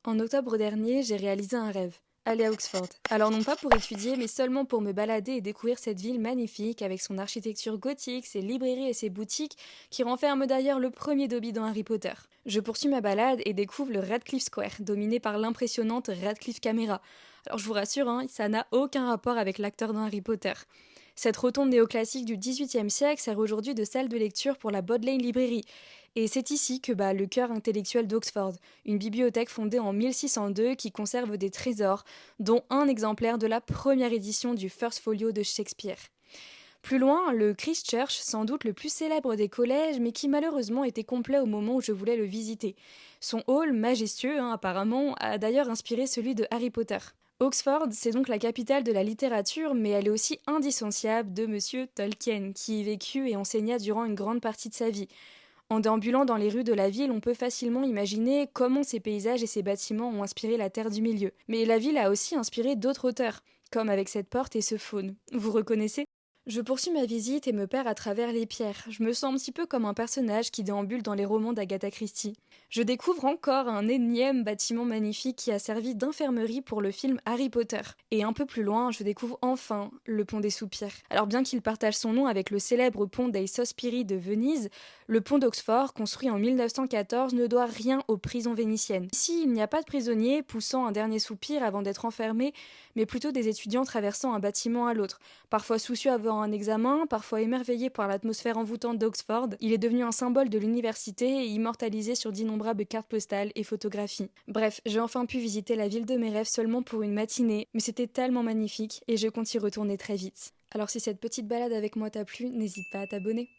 En octobre dernier, j'ai réalisé un rêve. Aller à Oxford. Alors non pas pour étudier, mais seulement pour me balader et découvrir cette ville magnifique avec son architecture gothique, ses librairies et ses boutiques qui renferment d'ailleurs le premier Dobby dans Harry Potter. Je poursuis ma balade et découvre le Radcliffe Square, dominé par l'impressionnante Radcliffe Camera. Alors je vous rassure, ça n'a aucun rapport avec l'acteur dans Harry Potter. Cette rotonde néoclassique du XVIIIe siècle sert aujourd'hui de salle de lecture pour la Bodleian Librairie. Et c'est ici que bat le cœur intellectuel d'Oxford, une bibliothèque fondée en 1602 qui conserve des trésors, dont un exemplaire de la première édition du First Folio de Shakespeare. Plus loin, le Christ Church, sans doute le plus célèbre des collèges, mais qui malheureusement était complet au moment où je voulais le visiter. Son hall, majestueux apparemment, a d'ailleurs inspiré celui de Harry Potter. Oxford, c'est donc la capitale de la littérature, mais elle est aussi indissociable de Monsieur Tolkien, qui y vécut et enseigna durant une grande partie de sa vie. En déambulant dans les rues de la ville, on peut facilement imaginer comment ces paysages et ces bâtiments ont inspiré la Terre du Milieu. Mais la ville a aussi inspiré d'autres auteurs, comme avec cette porte et ce faune. Vous reconnaissez? Je poursuis ma visite et me perds à travers les pierres. Je me sens un petit peu comme un personnage qui déambule dans les romans d'Agatha Christie. Je découvre encore un énième bâtiment magnifique qui a servi d'infirmerie pour le film Harry Potter. Et un peu plus loin, je découvre enfin le pont des Soupirs. Alors bien qu'il partage son nom avec le célèbre pont dei Sospiri de Venise, le pont d'Oxford, construit en 1914, ne doit rien aux prisons vénitiennes. Ici, il n'y a pas de prisonniers poussant un dernier soupir avant d'être enfermés, mais plutôt des étudiants traversant un bâtiment à l'autre. Parfois soucieux avant un examen, parfois émerveillé par l'atmosphère envoûtante d'Oxford, il est devenu un symbole de l'université et immortalisé sur d'innombrables cartes postales et photographies. Bref, j'ai enfin pu visiter la ville de mes rêves seulement pour une matinée, mais c'était tellement magnifique et je compte y retourner très vite. Alors si cette petite balade avec moi t'a plu, n'hésite pas à t'abonner.